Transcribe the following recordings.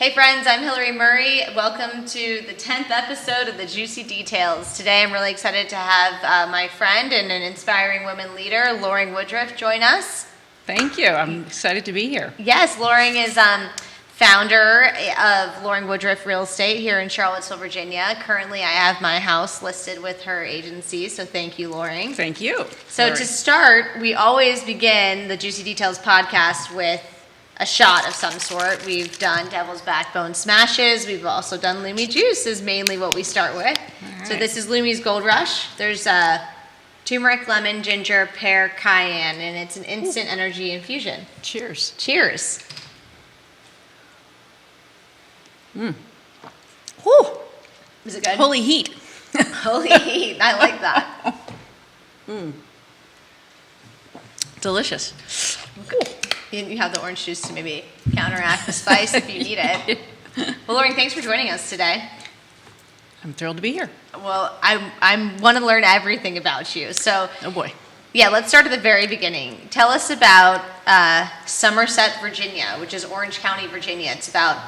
Hey friends, I'm Hillary Murray. Welcome to the 10th episode of the Juicy Details. Today I'm really excited to have my friend and an inspiring women leader, Loring Woodriff, join us. Thank you. I'm excited to be here. Yes, Loring is founder of Loring Woodriff Real Estate here in Charlottesville, Virginia. Currently I have my house listed with her agency, so thank you, Loring. Thank you. So to start, we always begin the Juicy Details podcast with a shot of some sort. We've done Devil's Backbone Smashes. We've also done Lumi Juice is mainly what we start with. Right. So this is Lumi's Gold Rush. There's turmeric, lemon, ginger, pear, cayenne, and it's an instant energy infusion. Cheers. Cheers. Whew. Is it good? Holy heat. Holy heat. I like that. Delicious. You have the orange juice to maybe counteract the spice if you need it. Well, Loring, thanks for joining us today. I'm thrilled to be here. Well, I want to learn everything about you. So, Oh boy. yeah, let's start at the very beginning. Tell us about Somerset, Virginia, which is Orange County, Virginia. It's about,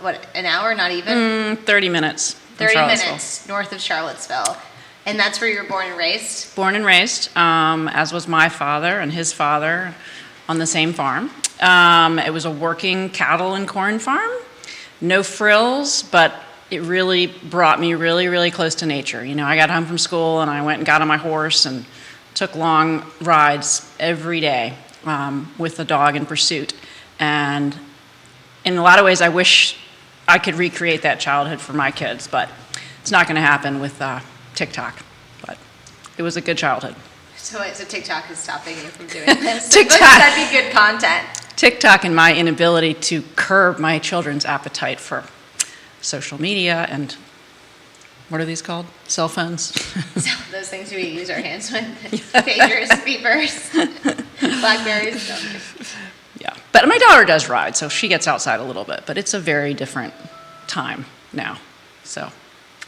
what, an hour, not even? 30 minutes. from 30 Charlottesville. minutes north of Charlottesville. And that's where you were born and raised? Born and raised, as was my father and his father, on the same farm. It was a working cattle and corn farm. No frills, but it really brought me really, really close to nature. You know, I got home from school and I went and got on my horse and took long rides every day with the dog in pursuit. And in a lot of ways, I wish I could recreate that childhood for my kids, but it's not going to happen with TikTok. But it was a good childhood. So TikTok is stopping you from doing this? TikTok. That'd be good content. TikTok and my inability to curb my children's appetite for social media and what are these called? Cell phones? So those things we use our hands with. Pagers, beepers, Blackberries. Yeah. But my daughter does ride, so she gets outside a little bit. But it's a very different time now. So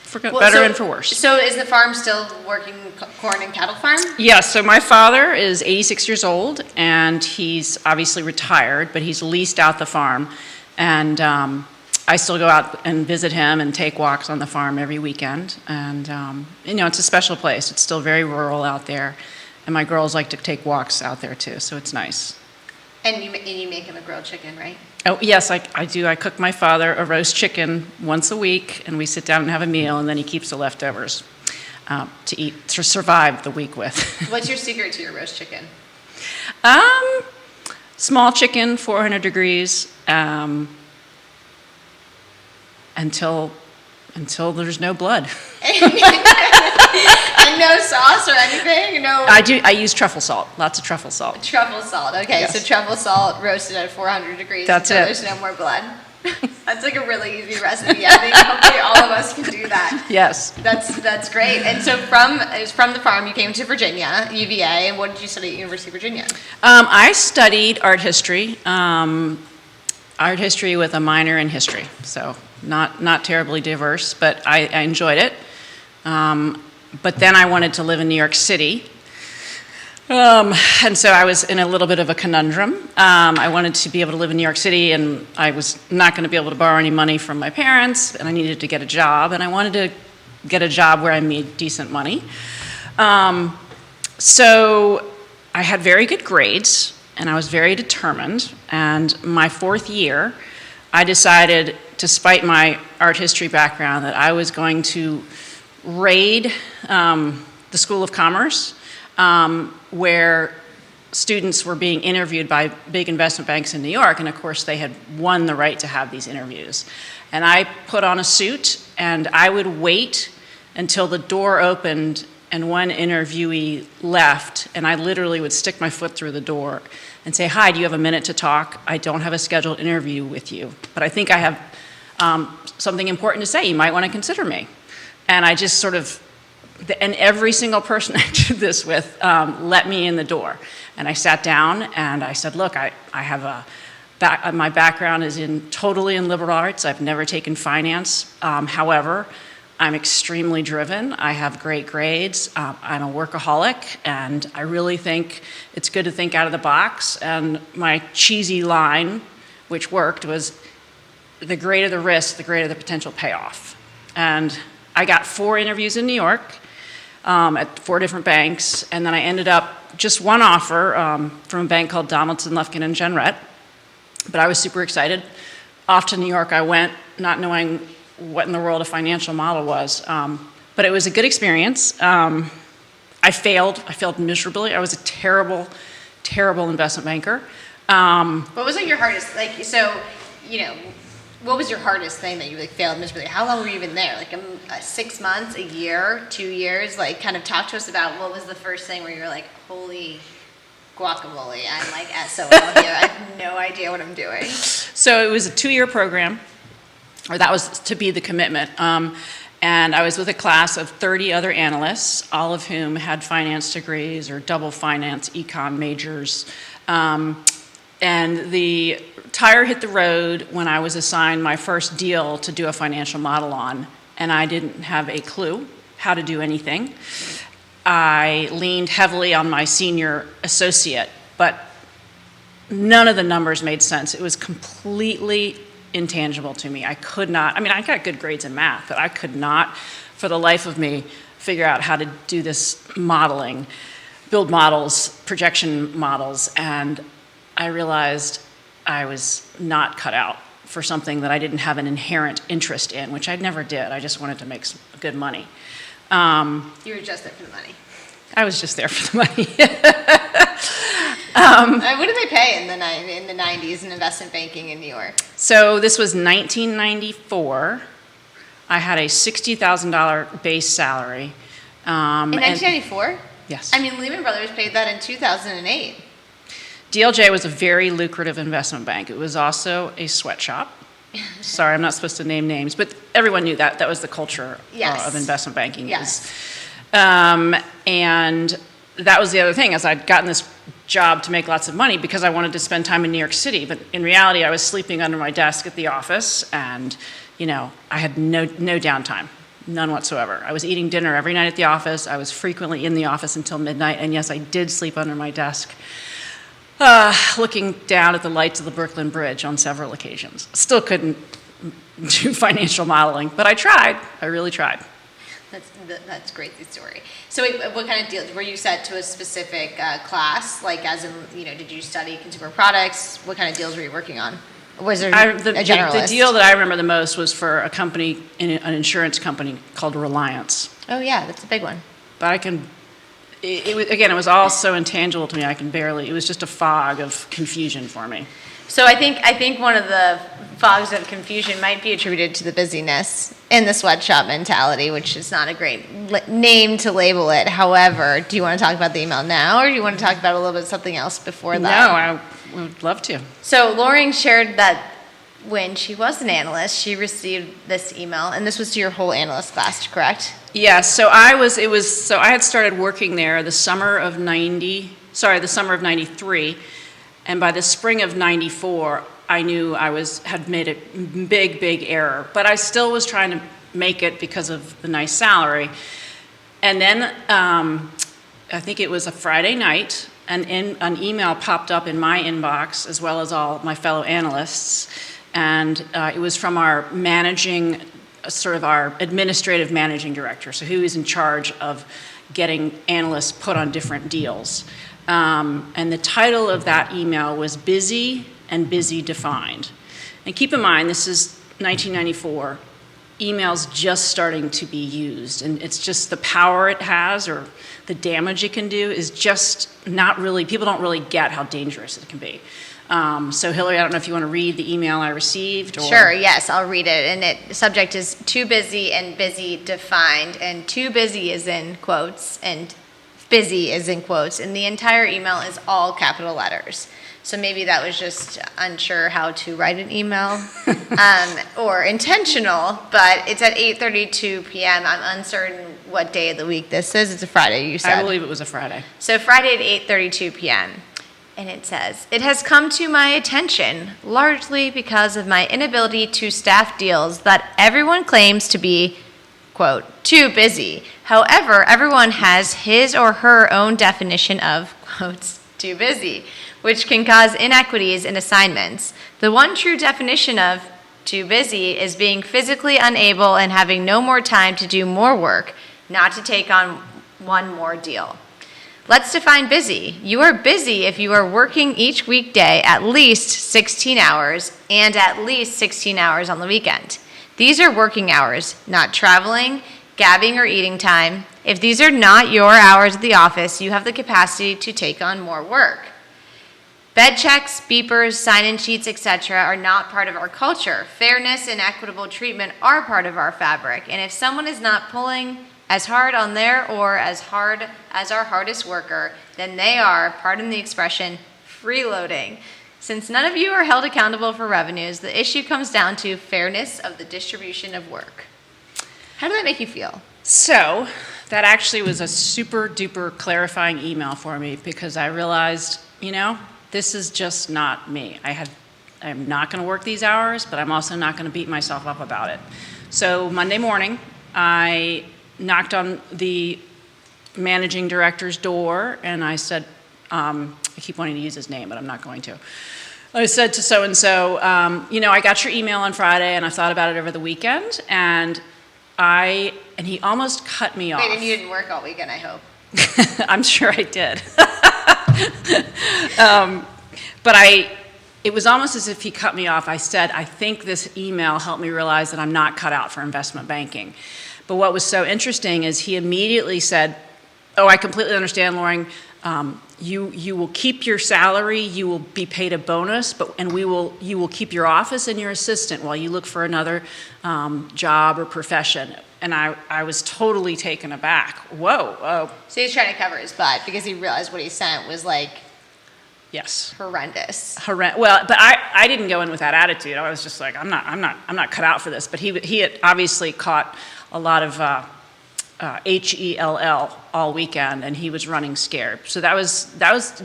for better and for worse. So is the farm still working corn and cattle farm? Yeah, so my father is 86 years old, and he's obviously retired, but he's leased out the farm. And I still go out and visit him and take walks on the farm every weekend. And, you know, it's a special place. It's still very rural out there. And my girls like to take walks out there, too, so it's nice. And you make him a grilled chicken, right? Oh, yes, I do. I cook my father a roast chicken once a week, and we sit down and have a meal, and then he keeps the leftovers to survive the week with. What's your secret to your roast chicken? Small chicken, 400 degrees, until there's no blood. And no sauce or anything? No. I use truffle salt, lots of truffle salt. Truffle salt. Okay, Yes. So truffle salt roasted at 400 degrees. That's until it. There's no more blood. That's like a really easy recipe. I think hopefully all of us can do that. Yes. That's great. And so from the farm, you came to Virginia, UVA, and what did you study at University of Virginia? I studied art history with a minor in history, so not terribly diverse, but I enjoyed it. But then I wanted to live in New York City. And so I was in a little bit of a conundrum. I wanted to be able to live in New York City, and I was not going to be able to borrow any money from my parents, and I needed to get a job, and I wanted to get a job where I made decent money. So I had very good grades, and I was very determined, and my fourth year, I decided, despite my art history background, that I was going to raid the School of Commerce, where students were being interviewed by big investment banks in New York, and of course they had won the right to have these interviews. And I put on a suit, and I would wait until the door opened and one interviewee left, and I literally would stick my foot through the door and say, "Hi, do you have a minute to talk? I don't have a scheduled interview with you, but I think I have something important to say. You might want to consider me." And I just sort of, and every single person I did this with let me in the door. And I sat down and I said, "Look, I have my background is totally in liberal arts. I've never taken finance. However, I'm extremely driven. I have great grades. I'm a workaholic, and I really think it's good to think out of the box." And my cheesy line, which worked, was, the greater the risk, the greater the potential payoff. And I got 4 interviews in New York at 4 different banks, and then I ended up just one offer from a bank called Donaldson, Lufkin, and Jenrette. But I was super excited. Off to New York I went, not knowing what in the world a financial model was. But it was a good experience. I failed miserably. I was a terrible, terrible investment banker. What was like your hardest, like, so, what was your hardest thing that you like failed miserably? How long were you even there? Like 6 months, a year, 2 years? Like, kind of talk to us about what was the first thing where you were like, holy guacamole, I'm like SOL here. I have no idea what I'm doing. So it was a 2-year program, or that was to be the commitment. And I was with a class of 30 other analysts, all of whom had finance degrees or double finance econ majors. And the tire hit the road when I was assigned my first deal to do a financial model on, and I didn't have a clue how to do anything. I leaned heavily on my senior associate, but none of the numbers made sense. It was completely intangible to me. I could not, I got good grades in math, but I could not, for the life of me, figure out how to do this modeling, build models, projection models, and I realized I was not cut out for something that I didn't have an inherent interest in, which I never did. I just wanted to make some good money. You were just there for the money. I was just there for the money. What did they pay in the 90s in investment banking in New York? So this was 1994. I had a $60,000 base salary. In 1994? Yes. Lehman Brothers paid that in 2008. DLJ was a very lucrative investment bank. It was also a sweatshop. Sorry, I'm not supposed to name names, but everyone knew that. That was the culture of investment banking. Yes. And that was the other thing, is I'd gotten this job to make lots of money because I wanted to spend time in New York City. But in reality, I was sleeping under my desk at the office, and I had no downtime, none whatsoever. I was eating dinner every night at the office. I was frequently in the office until midnight, and yes, I did sleep under my desk, looking down at the lights of the Brooklyn Bridge on several occasions. Still couldn't do financial modeling, but I tried. I really tried. That's great, the story. So what kind of deals? Were you set to a specific class? Like, as in, did you study consumer products? What kind of deals were you working on? Or was there a generalist? The deal that I remember the most was for a company, an insurance company called Reliance. Oh yeah, that's a big one. But it was all so intangible to me, it was just a fog of confusion for me. So I think one of the fogs of confusion might be attributed to the busyness and the sweatshop mentality, which is not a great name to label it. However, do you want to talk about the email now, or do you want to talk about a little bit of something else before that? No, I would love to. So Loring shared that when she was an analyst, she received this email, and this was to your whole analyst class, correct? Yes. So I had started working there the summer of 93. And by the spring of 94, I knew I had made a big, big error. But I still was trying to make it because of the nice salary. And then I think it was a Friday night, and an email popped up in my inbox, as well as all my fellow analysts. And it was from our administrative managing director, so who is in charge of getting analysts put on different deals. And the title of that email was Busy and Busy Defined. And keep in mind, this is 1994. Email's just starting to be used, and it's just the power it has, or the damage it can do, is just not really, people don't really get how dangerous it can be. So Hillary, I don't know if you want to read the email I received. Or... Sure, yes, I'll read it. And the subject is too busy and busy defined, and too busy is in quotes, and busy is in quotes, and the entire email is all capital letters. So maybe that was just unsure how to write an email, or intentional, but it's at 8:32 p.m. I'm uncertain what day of the week this is. It's a Friday, you said. I believe it was a Friday. So Friday at 8:32 p.m. And it says, "It has come to my attention, largely because of my inability to staff deals, that everyone claims to be, quote, too busy. However, everyone has his or her own definition of, quotes, too busy, which can cause inequities in assignments. The one true definition of too busy is being physically unable and having no more time to do more work, not to take on one more deal. Let's define busy. You are busy if you are working each weekday at least 16 hours and at least 16 hours on the weekend. These are working hours, not traveling, gabbing, or eating time. If these are not your hours at the office, you have the capacity to take on more work. Bed checks, beepers, sign-in sheets, etc. are not part of our culture. Fairness and equitable treatment are part of our fabric. And if someone is not pulling as hard on their or as hard as our hardest worker, then they are, pardon the expression, freeloading. Since none of you are held accountable for revenues, the issue comes down to fairness of the distribution of work. How did that make you feel? So that actually was a super duper clarifying email for me, because I realized, this is just not me. I'm not going to work these hours, but I'm also not going to beat myself up about it. So Monday morning, I knocked on the managing director's door, and I said, I keep wanting to use his name, but I'm not going to. I said to so-and-so, I got your email on Friday, and I thought about it over the weekend, and he almost cut me off. Wait, and you didn't work all weekend, I hope. I'm sure I did. But it was almost as if he cut me off. I said, I think this email helped me realize that I'm not cut out for investment banking. But what was so interesting is he immediately said, oh, I completely understand, Loring. You will keep your salary, you will be paid a bonus, you will keep your office and your assistant while you look for another job or profession. And I was totally taken aback. Whoa. So he's trying to cover his butt because he realized what he sent was yes, horrendous. Well, but I didn't go in with that attitude. I was just like, I'm not cut out for this. But he had obviously caught a lot of HELL all weekend, and he was running scared. So that was.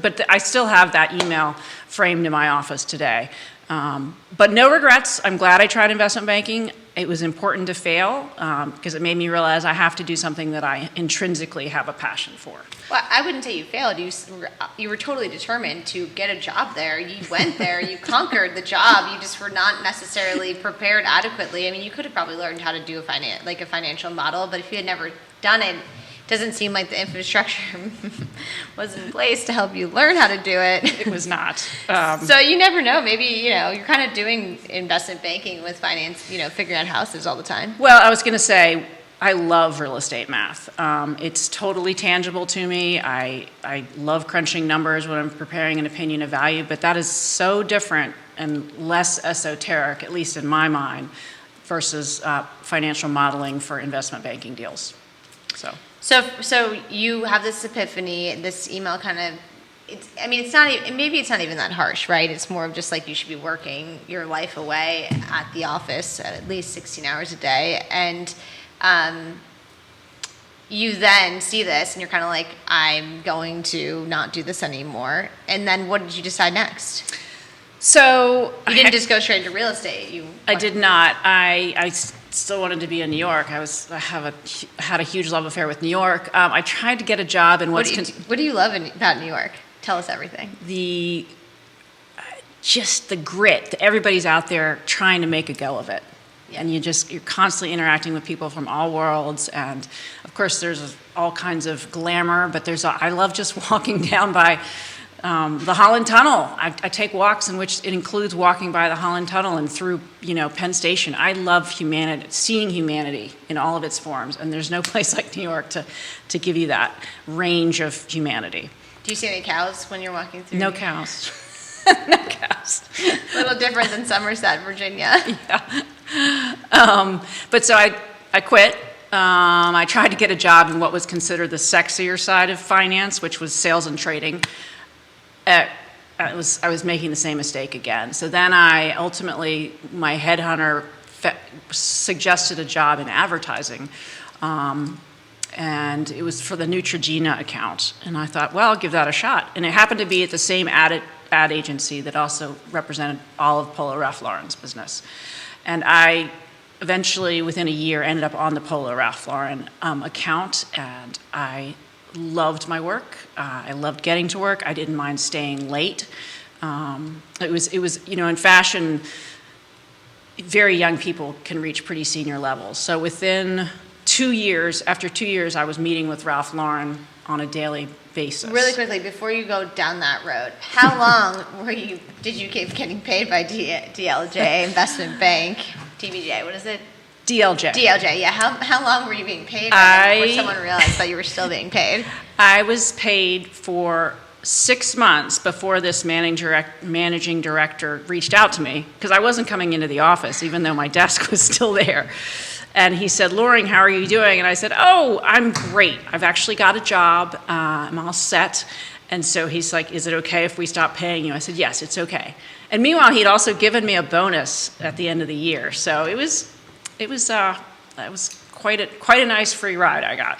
But I still have that email framed in my office today. But no regrets. I'm glad I tried investment banking. It was important to fail because it made me realize I have to do something that I intrinsically have a passion for. Well, I wouldn't say you failed. You were totally determined to get a job there. You went there. You conquered the job. You just were not necessarily prepared adequately. I mean, you could have probably learned how to do a financial model, but if you had never done it, it doesn't seem like the infrastructure was in place to help you learn how to do it. It was not. So you never know. Maybe, you're kind of doing investment banking with finance, figuring out houses all the time. Well, I was going to say, I love real estate math. It's totally tangible to me. I love crunching numbers when I'm preparing an opinion of value, but that is so different and less esoteric, at least in my mind, versus financial modeling for investment banking deals. So you have this epiphany, this email kind of, it's not even, maybe it's not even that harsh, right? It's more of just like you should be working your life away at the office at least 16 hours a day. And you then see this and you're kind of like, I'm going to not do this anymore. And then what did you decide next? So you didn't just go straight into real estate. I did not. I still wanted to be in New York. I had a huge love affair with New York. I tried to get a job in what do you love about New York? Tell us everything. Just the grit. Everybody's out there trying to make a go of it. Yeah. And you're constantly interacting with people from all worlds. And of course there's all kinds of glamour, but I love just walking down by the Holland Tunnel. I take walks in which it includes walking by the Holland Tunnel and through, Penn Station. I love seeing humanity in all of its forms, and there's no place like New York to give you that range of humanity. Do you see any cows when you're walking through? No cows. No cows. A little different than Somerset, Virginia. Yeah. But so I quit. I tried to get a job in what was considered the sexier side of finance, which was sales and trading. I was making the same mistake again. So then my headhunter suggested a job in advertising, and it was for the Neutrogena account. And I thought, well, I'll give that a shot. And it happened to be at the same ad agency that also represented all of Polo Ralph Lauren's business. And I eventually, within a year, ended up on the Polo Ralph Lauren account, and I loved my work. I loved getting to work. I didn't mind staying late. It was in fashion, very young people can reach pretty senior levels. So within 2 years, after 2 years, I was meeting with Ralph Lauren on a daily basis. Really quickly, before you go down that road, how long did you keep getting paid by DLJ Investment Bank, TBJ, what is it? DLJ. DLJ, yeah. How long were you being paid before someone realized that you were still being paid? I was paid for 6 months before this managing director reached out to me, because I wasn't coming into the office, even though my desk was still there. And he said, Loring, how are you doing? And I said, oh, I'm great. I've actually got a job. I'm all set. And so he's like, is it okay if we stop paying you? I said, yes, it's okay. And meanwhile, he'd also given me a bonus at the end of the year. So it was quite a nice free ride I got.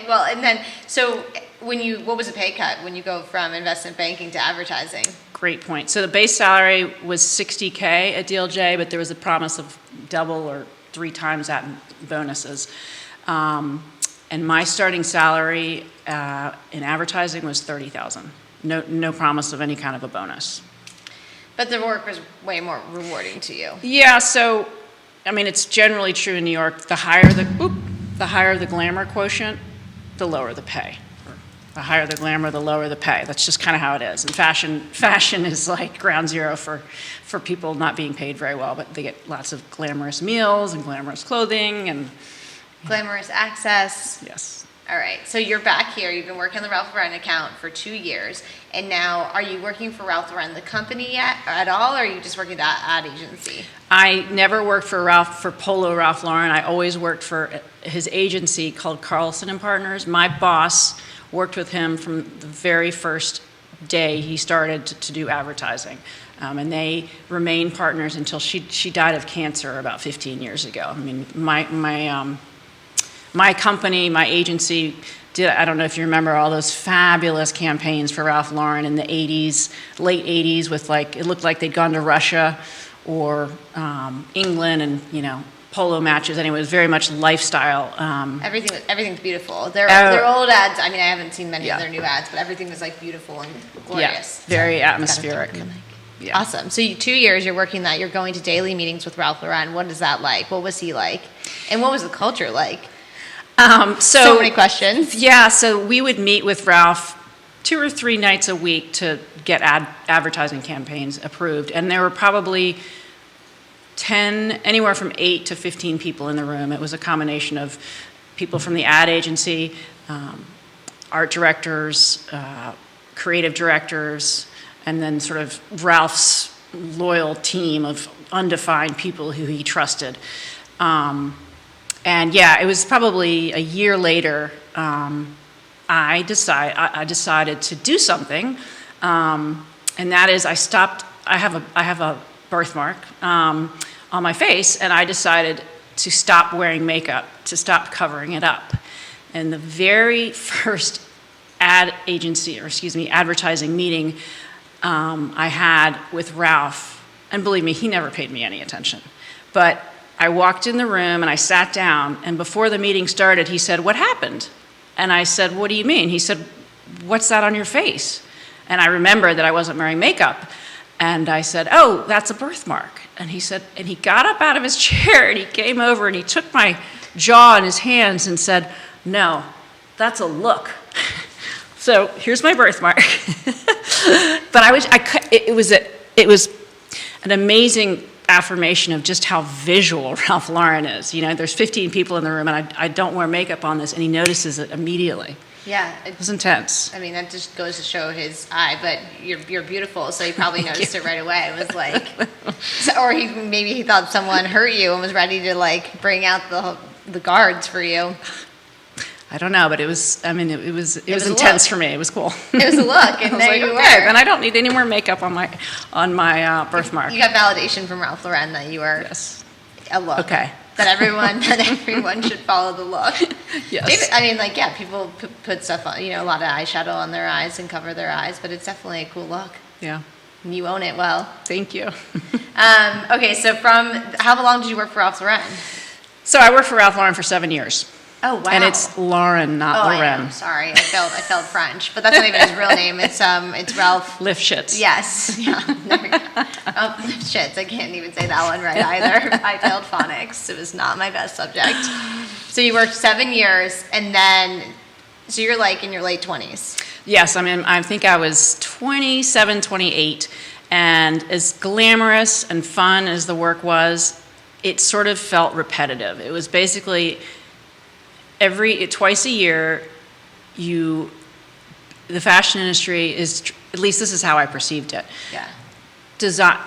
Well, and then, so what was the pay cut when you go from investment banking to advertising? Great point. So the base salary was $60K at DLJ, but there was a promise of double or 3 times that in bonuses. And my starting salary in advertising was $30,000. No promise of any kind of a bonus. But the work was way more rewarding to you. Yeah, so, I mean, it's generally true in New York. The higher the glamour quotient, the lower the pay. The higher the glamour, the lower the pay. That's just kind of how it is. And fashion is like ground zero for people not being paid very well, but they get lots of glamorous meals and glamorous clothing and glamorous access. Yes. All right. So you're back here. You've been working on the Ralph Lauren account for 2 years, and now are you working for Ralph Lauren, the company, yet at all, or are you just working at that ad agency? I never worked for Polo Ralph Lauren. I always worked for his agency called Carlson and Partners. My boss worked with him from the very first day he started to do advertising. And they remained partners until she died of cancer about 15 years ago. I mean, my company, my agency, I don't know if you remember all those fabulous campaigns for Ralph Lauren in the 80s, late 80s, with it looked like they'd gone to Russia or England and, polo matches. Anyway, it was very much lifestyle. Everything's beautiful. Their old ads, I mean, I haven't seen many of their new ads, but everything was beautiful and glorious. Yeah, very atmospheric. Yeah. Awesome. So 2 years you're working that. You're going to daily meetings with Ralph Lauren. What is that like? What was he like? And what was the culture like? So many questions. Yeah. So we would meet with Ralph 2 or 3 nights a week to get advertising campaigns approved. And there were probably anywhere from 8 to 15 people in the room. It was a combination of people from the ad agency, art directors, creative directors, and then sort of Ralph's loyal team of undefined people who he trusted. And yeah, it was probably a year later, I decided to do something, and that is I have a birthmark on my face, and I decided to stop wearing makeup, to stop covering it up. And the very first advertising meeting I had with Ralph, and believe me, he never paid me any attention, but I walked in the room and I sat down, and before the meeting started, he said, "What happened?" And I said, "What do you mean?" He said, "What's that on your face?" And I remembered that I wasn't wearing makeup. And I said, "Oh, that's a birthmark." And he said, and he got up out of his chair and he came over and he took my jaw in his hands and said, "No, that's a look." So here's my birthmark. But it was an amazing affirmation of just how visual Ralph Lauren is. There's 15 people in the room and I don't wear makeup on this, and he notices it immediately. Yeah. It was intense. I mean, that just goes to show his eye, but you're beautiful, so he probably noticed it right away. It was like, or maybe he thought someone hurt you and was ready to bring out the guards for you. I don't know, but it was intense for me. It was cool. It was a look, and there you were. And I don't need any more makeup on my birthmark. You got validation from Ralph Lauren that you were a look. Okay. That everyone should follow the look. Yes. People put stuff on, a lot of eyeshadow on their eyes and cover their eyes, but it's definitely a cool look. Yeah. And you own it well. Thank you. Okay, so how long did you work for Ralph Lauren? So I worked for Ralph Lauren for 7 years. Oh, wow. And it's Lauren, not I Loren. know. Sorry, I failed French, but that's not even his real name. It's Ralph. Lifshitz. Yes. Yeah. There we go. Oh, Lifshitz. I can't even say that one right either. I failed phonics. It was not my best subject. So you worked 7 years, and then, so you're like in your late 20s. Yes, I think I was 27, 28, and as glamorous and fun as the work was, it sort of felt repetitive. It was basically twice a year, the fashion industry is, at least this is how I perceived it. Yeah.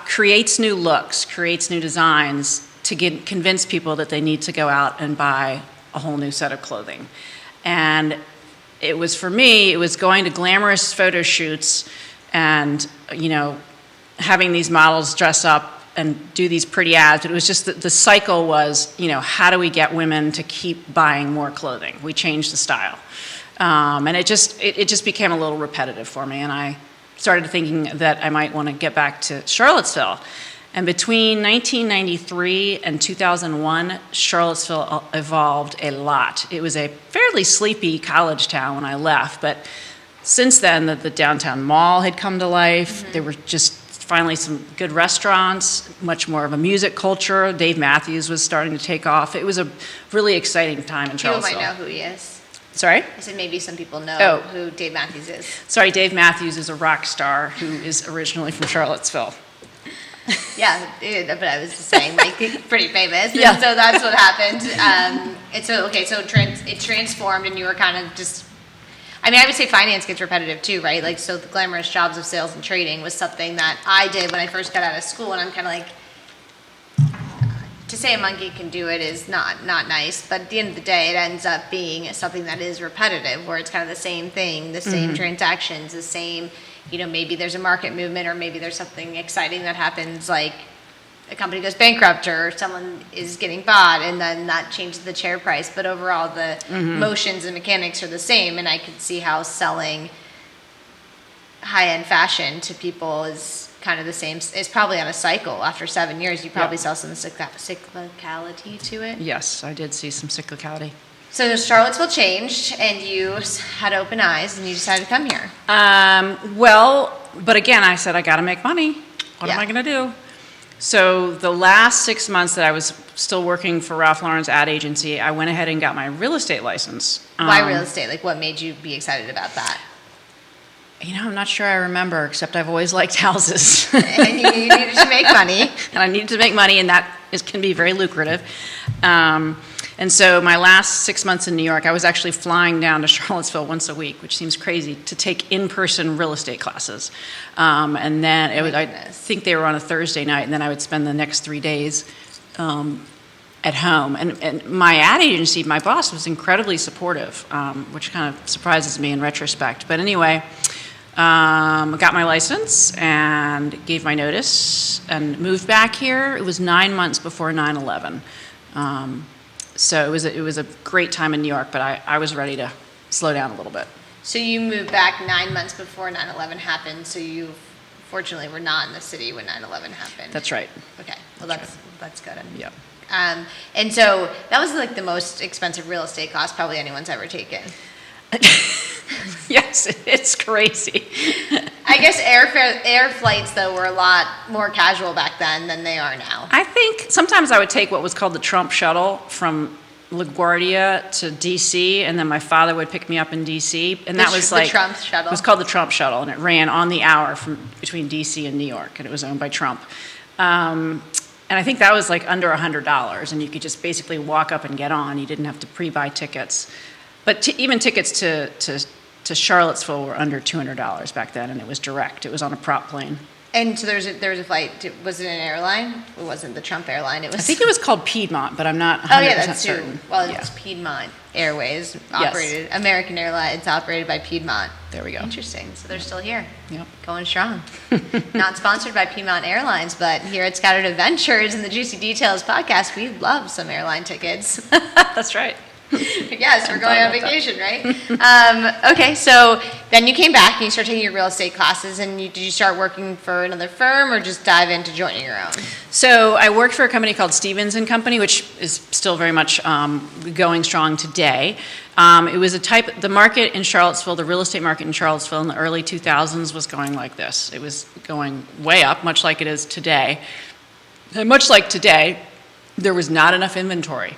Creates new looks, creates new designs to convince people that they need to go out and buy a whole new set of clothing. And it was, for me, it was going to glamorous photo shoots and, having these models dress up and do these pretty ads. It was just that the cycle was, how do we get women to keep buying more clothing? We changed the style. And it just became a little repetitive for me. And I started thinking that I might want to get back to Charlottesville. And between 1993 and 2001, Charlottesville evolved a lot. It was a fairly sleepy college town when I left, but since then, the downtown mall had come to life. Mm-hmm. There were just finally some good restaurants, much more of a music culture. Dave Matthews was starting to take off. It was a really exciting time in Charlottesville. People might know who he is. Sorry? I said maybe some people know who Dave Matthews is. Sorry, Dave Matthews is a rock star who is originally from Charlottesville. Yeah, but I was just saying, pretty famous. Yeah. And so that's what happened. It transformed, and you were kind of just, I would say finance gets repetitive too, right? So the glamorous jobs of sales and trading was something that I did when I first got out of school, and I'm kind of to say a monkey can do it is not nice, but at the end of the day, it ends up being something that is repetitive, where it's kind of the same thing, the same transactions, the same, maybe there's a market movement, or maybe there's something exciting that happens, like a company goes bankrupt or someone is getting bought, and then that changes the share price. But overall, the motions and mechanics are the same, and I could see how selling high-end fashion to people is kind of the same. It's probably on a cycle. After 7 years, you probably saw some cyclicality to it. Yes, I did see some cyclicality. So Charlottesville changed, and you had open eyes, and you decided to come here. But again, I said, I got to make money. What am I going to do? So the last 6 months that I was still working for Ralph Lauren's ad agency, I went ahead and got my real estate license. Why real estate? What made you be excited about that? I'm not sure I remember, except I've always liked houses. And you needed to make money. And I needed to make money, and that can be very lucrative. And so my last 6 months in New York, I was actually flying down to Charlottesville once a week, which seems crazy, to take in-person real estate classes. And then I think they were on a Thursday night, and then I would spend the next 3 days at home. And my ad agency, my boss, was incredibly supportive, which kind of surprises me in retrospect. But anyway, got my license and gave my notice and moved back here. It was 9 months before 9/11. So it was a great time in New York, but I was ready to slow down a little bit. So you moved back 9 months before 9/11 happened, so you fortunately were not in the city when 9/11 happened. That's right. Okay, well that's good. Yep. And so that was the most expensive real estate class probably anyone's ever taken. Yes, it's crazy. I guess air flights, though, were a lot more casual back then than they are now. I think sometimes I would take what was called the Trump shuttle from LaGuardia to D.C., and then my father would pick me up in D.C., and that was the Trump shuttle. It was called the Trump shuttle, and it ran on the hour between D.C. and New York, and it was owned by Trump. And I think that was under $100, and you could just basically walk up and get on. You didn't have to pre-buy tickets. But even tickets to Charlottesville were under $200 back then, and it was direct. It was on a prop plane. And so there was a flight. Was it an airline? It wasn't the Trump airline. It was. I think it was called Piedmont, but I'm not 100% certain. Well, it's Piedmont Airways operated. Yes. American Airlines operated by Piedmont. There we go. Interesting. So they're still here. Yep. Going strong. Not sponsored by Piedmont Airlines, but here at Scattered Adventures and the Juicy Details podcast, we love some airline tickets. That's right. Yes, we're going on vacation, right? Okay, so then you came back and you started taking your real estate classes, and did you start working for another firm or just dive into joining your own? So I worked for a company called Stevens and Company, which is still very much going strong today. It was the market in Charlottesville, the real estate market in Charlottesville in the early 2000s was going like this. It was going way up, much like it is today. And much like today, there was not enough inventory.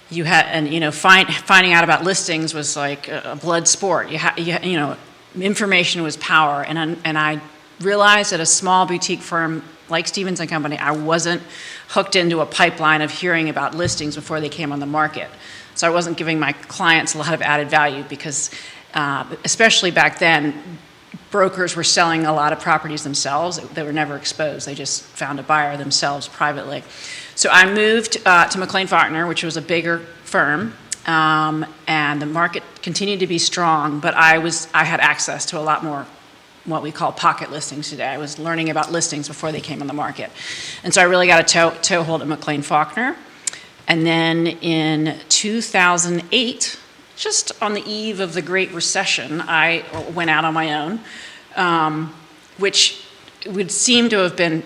You had, and finding out about listings was like a blood sport. Information was power, and I realized at a small boutique firm like Stevens and Company, I wasn't hooked into a pipeline of hearing about listings before they came on the market. So I wasn't giving my clients a lot of added value because, especially back then, brokers were selling a lot of properties themselves. They were never exposed. They just found a buyer themselves privately. So I moved to McLean Faulkner, which was a bigger firm, and the market continued to be strong, but I had access to a lot more what we call pocket listings today. I was learning about listings before they came on the market. And so I really got a toehold at McLean Faulkner. And then in 2008, just on the eve of the Great Recession, I went out on my own, which would seem to have been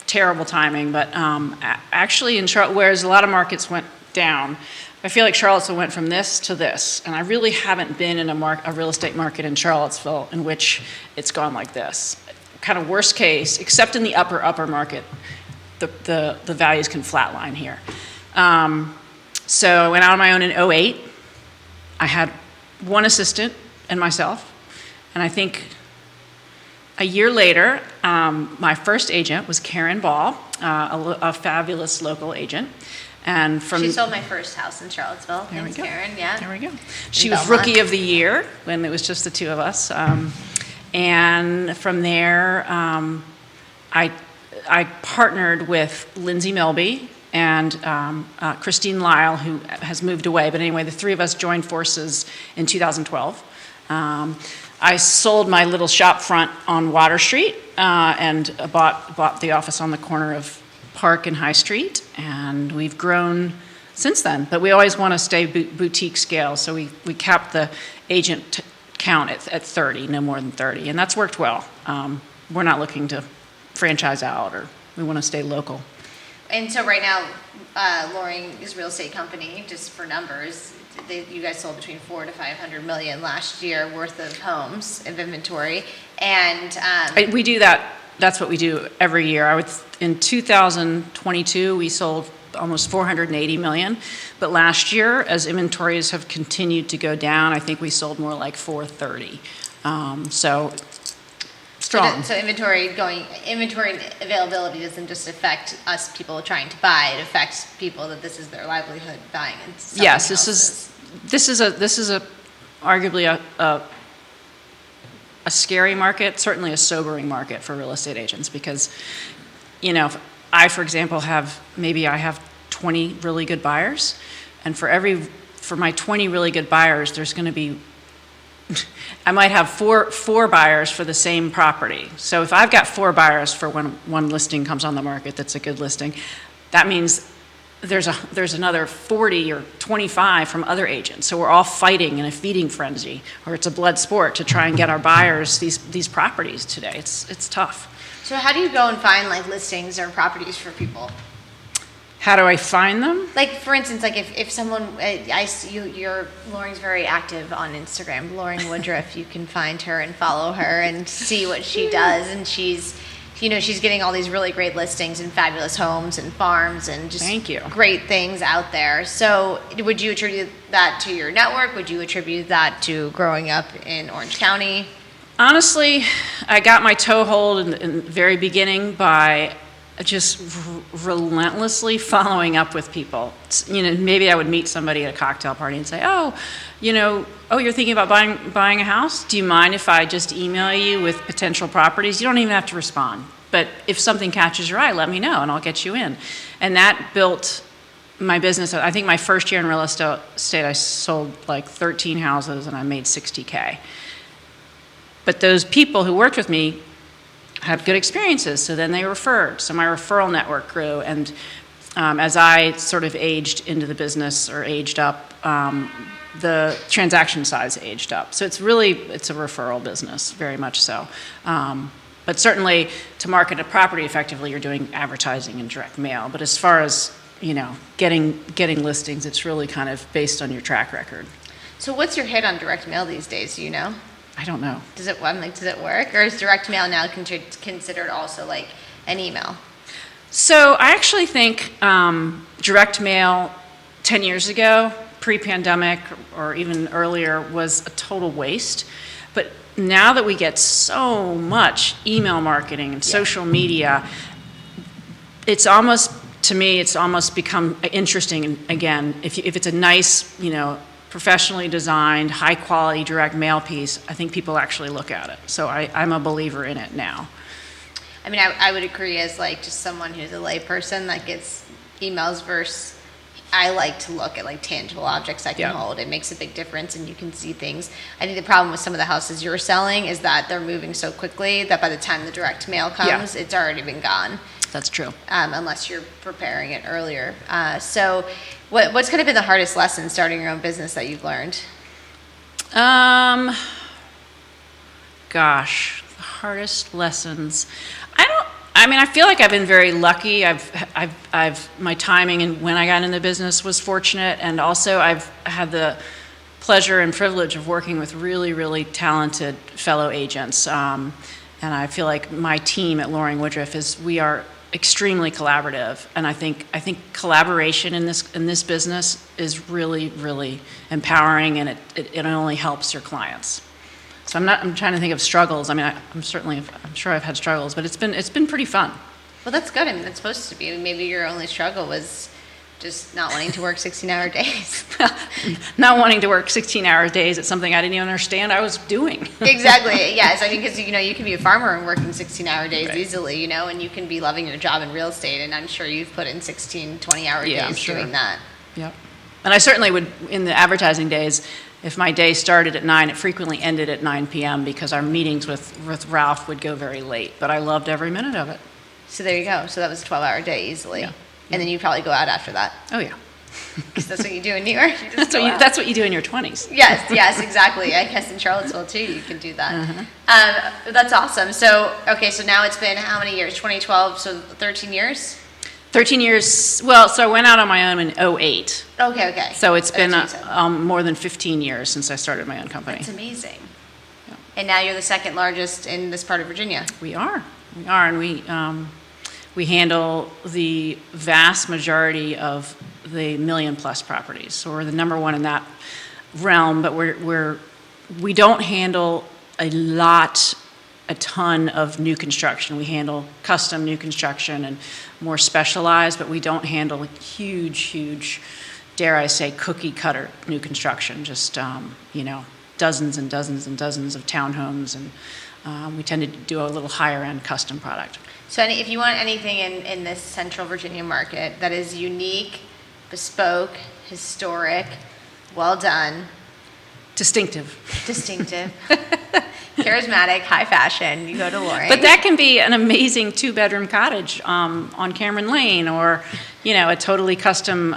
terrible timing, but actually in Charlotte, whereas a lot of markets went down, I feel like Charlottesville went from this to this, and I really haven't been in a real estate market in Charlottesville in which it's gone like this. Kind of worst case, except in the upper market, the values can flatline here. So I went out on my own in 2008. I had one assistant and myself, and I think a year later, my first agent was Karen Ball, a fabulous local agent. And she sold my first house in Charlottesville. There we go. Karen, yeah. There we go. She was Rookie of the Year when it was just the two of us. And from there, I partnered with Lindsay Melby and Christine Lyle, who has moved away. But anyway, the three of us joined forces in 2012. I sold my little shop front on Water Street and bought the office on the corner of Park and High Street, and we've grown since then. But we always want to stay boutique scale, so we capped the agent count at 30, no more than 30, and that's worked well. We're not looking to franchise out, or we want to stay local. And so right now, Loring's real estate company, just for numbers, you guys sold between $400 to $500 million last year worth of homes of inventory, and we do that. That's what we do every year. In 2022, we sold almost $480 million, but last year, as inventories have continued to go down, I think we sold more like $430. So strong. So inventory availability doesn't just affect us people trying to buy; it affects people that this is their livelihood buying and selling. Yes, houses. this is arguably a scary market, certainly a sobering market for real estate agents, because, I, for example, have 20 really good buyers, and for my 20 really good buyers, there's going to be, I might have four buyers for the same property. So if I've got 4 buyers for when one listing comes on the market that's a good listing, that means there's another 40 or 25 from other agents. So we're all fighting in a feeding frenzy, or it's a blood sport to try and get our buyers these properties today. It's tough. So how do you go and find listings or properties for people? How do I find them? Like, for instance, if someone, Loring's very active on Instagram, Loring Woodriff. You can find her and follow her and see what she does, and she's getting all these really great listings and fabulous homes and farms and just great things out there. So would you attribute that to your network? Would you attribute that to growing up in Orange County? Honestly, I got my toehold in the very beginning by just relentlessly following up with people. Maybe I would meet somebody at a cocktail party and say, you're thinking about buying a house? Do you mind if I just email you with potential properties? You don't even have to respond. But if something catches your eye, let me know and I'll get you in. And that built my business. I think my first year in real estate, I sold like 13 houses and I made $60K. But those people who worked with me had good experiences, so then they referred. So my referral network grew, and as I sort of aged into the business or aged up, the transaction size aged up. So it's a referral business, very much so. But certainly to market a property effectively, you're doing advertising and direct mail. But as far as, getting listings, it's really kind of based on your track record. So what's your hit on direct mail these days? Do you know? I don't know. Does it work? Or is direct mail now considered also like an email? So I actually think direct mail 10 years ago, pre-pandemic or even earlier, was a total waste. But now that we get so much email marketing and social media, it's almost become interesting again. If it's a nice, professionally designed, high quality direct mail piece, I think people actually look at it. So I'm a believer in it now. I mean, I would agree as like just someone who's a lay person that gets emails versus I like to look at like tangible objects I can hold. It makes a big difference and you can see things. I think the problem with some of the houses you're selling is that they're moving so quickly that by the time the direct mail comes, it's already been gone. That's true. Unless you're preparing it earlier. So what's kind of been the hardest lesson starting your own business that you've learned? Gosh, the hardest lessons. I feel like I've been very lucky. My timing and when I got into the business was fortunate, and also I've had the pleasure and privilege of working with really, really talented fellow agents. And I feel like my team at Woodriff we are extremely collaborative, and I think collaboration in this business is really, really empowering, and it only helps your clients. So I'm trying to think of struggles. I mean, I'm sure I've had struggles, but it's been pretty fun. Well, that's good. I mean, that's supposed to be. I mean, maybe your only struggle was just not wanting to work 16-hour days. Not wanting to work 16-hour days at something I didn't even understand I was doing. Exactly. Yes. I mean, because you can be a farmer and working 16-hour days easily, and you can be loving your job in real estate, and I'm sure you've put in 16, 20-hour days doing that. Yep. And I certainly would, in the advertising days, if my day started at 9, it frequently ended at 9 p.m. because our meetings with Ralph would go very late. But I loved every minute of it. So there you go. So that was a 12-hour day easily. Yeah. And then you probably go out after that. Oh, yeah. Because that's what you do in New York. That's what you do in your 20s. Yes, exactly. I guess in Charlottesville, too, you can do that. That's awesome. So now it's been how many years? 2012, so 13 years? 13 years. Well, so I went out on my own in 2008. Okay. So it's been more than 15 years since I started my own company. That's amazing. Yeah. And now you're the second largest in this part of Virginia. We are, and we handle the vast majority of the million-plus properties. So we're the number one in that realm, but we don't handle a ton of new construction. We handle custom new construction and more specialized, but we don't handle huge, dare I say, cookie cutter new construction, just, dozens and dozens and dozens of townhomes, and we tend to do a little higher end custom product. So if you want anything in this central Virginia market that is unique, bespoke, historic, well done, distinctive, charismatic, high fashion, you go to Loring. But that can be an amazing 2-bedroom cottage on Cameron Lane, or a totally custom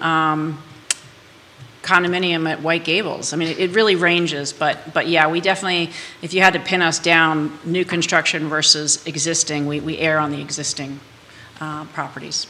condominium at White Gables. I mean, it really ranges, but yeah, we definitely, if you had to pin us down, new construction versus existing, we err on the existing properties.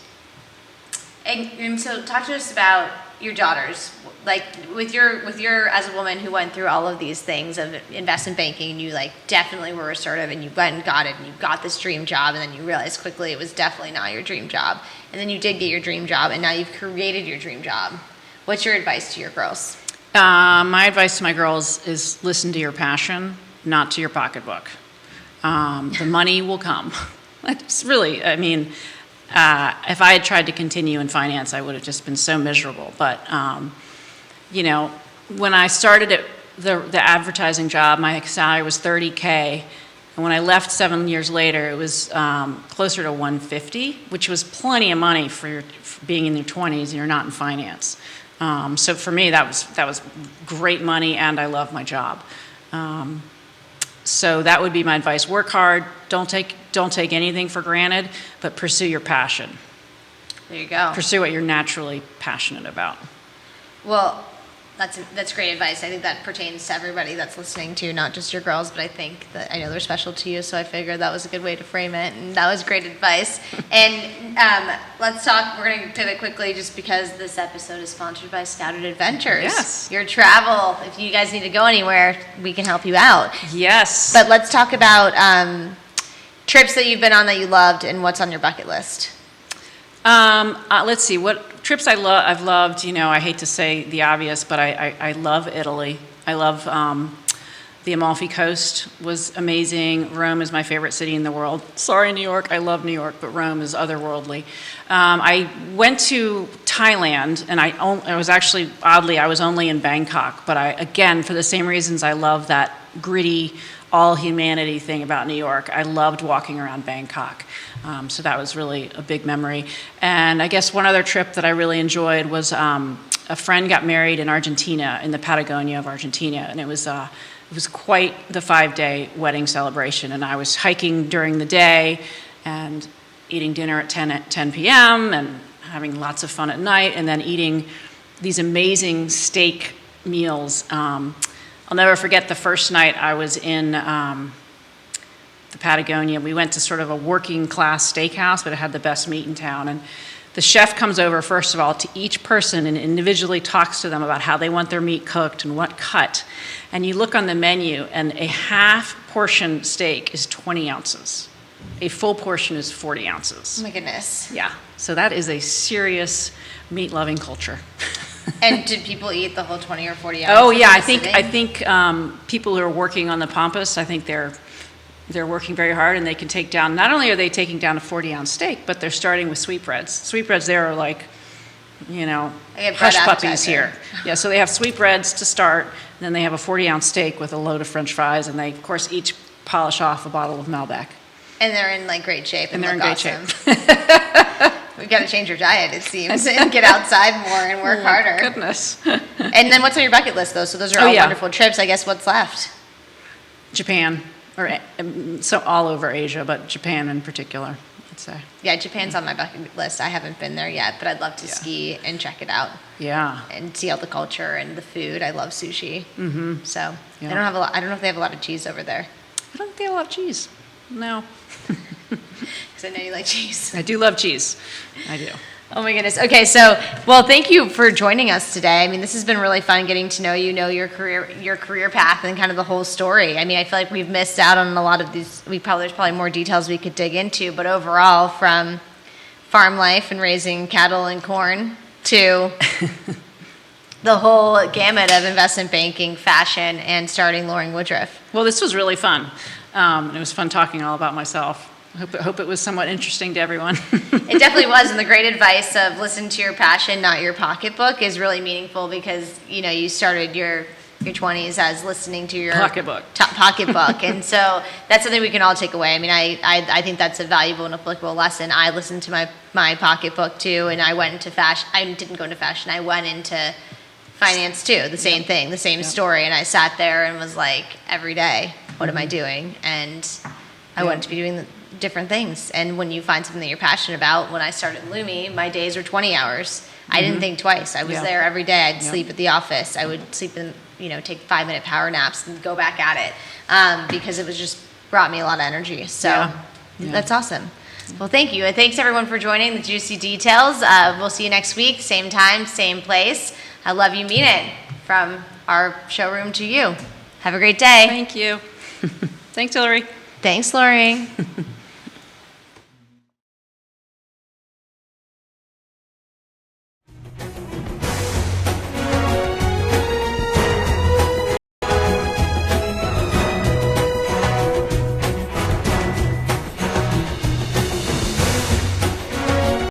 And so talk to us about your daughters. Like with your as a woman who went through all of these things of investment banking, and you definitely were assertive and you went and got it and you got this dream job, and then you realized quickly it was definitely not your dream job. And then you did get your dream job, and now you've created your dream job. What's your advice to your girls? My advice to my girls is listen to your passion, not to your pocketbook. The money will come. It's really, if I had tried to continue in finance, I would have just been so miserable. But, when I started at the advertising job, my salary was $30K. And when I left 7 years later, it was closer to $150, which was plenty of money for being in your 20s and you're not in finance. So for me, that was great money, and I love my job. So that would be my advice. Work hard. Don't take anything for granted, but pursue your passion. There you go. Pursue what you're naturally passionate about. Well, that's great advice. I think that pertains to everybody that's listening to, not just your girls, but I think that I know they're special to you, so I figured that was a good way to frame it, and that was great advice. And let's talk, we're going to pivot quickly just because this episode is sponsored by Scouted Adventures. Yes. Your travel, if you guys need to go anywhere, we can help you out. Yes. But let's talk about trips that you've been on that you loved and what's on your bucket list. Let's see, what trips I've loved, I hate to say the obvious, but I love Italy. I love the Amalfi Coast was amazing. Rome is my favorite city in the world. Sorry, New York. I love New York, but Rome is otherworldly. I went to Thailand, and I was actually, oddly, I was only in Bangkok, but again, for the same reasons I love that gritty, all humanity thing about New York. I loved walking around Bangkok. So that was really a big memory. And I guess one other trip that I really enjoyed was a friend got married in Argentina, in the Patagonia of Argentina, and it was quite the 5-day wedding celebration. And I was hiking during the day and eating dinner at 10 p.m. and having lots of fun at night, and then eating these amazing steak meals. I'll never forget the first night I was in the Patagonia. We went to sort of a working class steakhouse, but it had the best meat in town. And the chef comes over, first of all, to each person and individually talks to them about how they want their meat cooked and what cut. And you look on the menu, and a half portion steak is 20 ounces. A full portion is 40 ounces. Oh my goodness. Yeah. So that is a serious meat-loving culture. And did people eat the whole 20 or 40 ounces? Oh yeah, I think people who are working on the Pampas, I think they're working very hard, and they can take down. Not only are they taking down a 40-ounce steak, but they're starting with sweetbreads. Sweetbreads there are like, hush puppies here. Yeah, so they have sweetbreads to start, and then they have a 40-ounce steak with a load of French fries, and they of course each polish off a bottle of Malbec. And they're in like great shape. And they're in great shape. We've got to change your diet, it seems, and get outside more and work harder. Goodness. And then what's on your bucket list, though? So those are all wonderful trips. I guess what's left? Japan, or so all over Asia, but Japan in particular, I'd say. Yeah, Japan's on my bucket list. I haven't been there yet, but I'd love to ski and check it out. Yeah. And see all the culture and the food. I love sushi. Mm-hmm. So yeah. They don't have a lot. I don't know if they have a lot of cheese over there. I don't think they have a lot of cheese. No. Because I know you like cheese. I do love cheese. I do. Oh my goodness. Okay, so thank you for joining us today. I mean, this has been really fun getting to know your career path, and kind of the whole story. I mean, I feel like we've missed out on a lot of these. There's probably more details we could dig into, but overall, from farm life and raising cattle and corn to the whole gamut of investment banking, fashion, and starting Loring Woodriff. Well, this was really fun. And it was fun talking all about myself. I hope it was somewhat interesting to everyone. It definitely was, and the great advice of listen to your passion, not your pocketbook, is really meaningful because you started your 20s as listening to your pocketbook, and so that's something we can all take away. I mean, I think that's a valuable and applicable lesson. I listened to my pocketbook too, and I went into fashion. I didn't go into fashion. I went into finance too. The same thing, the same story, and I sat there and was like, every day, what am I doing? And I wanted to be doing different things. And when you find something that you're passionate about, when I started Lumi, my days were 20 hours. I didn't think twice. I was there every day. I'd sleep at the office. I would sleep in, take 5-minute power naps and go back at it because it was just brought me a lot of energy. So that's awesome. Well, thank you. And thanks everyone for joining the Juicy Details. We'll see you next week, same time, same place. I love you, mean it. From our showroom to you. Have a great day. Thank you. Thanks, Hillary. Thanks, Loring.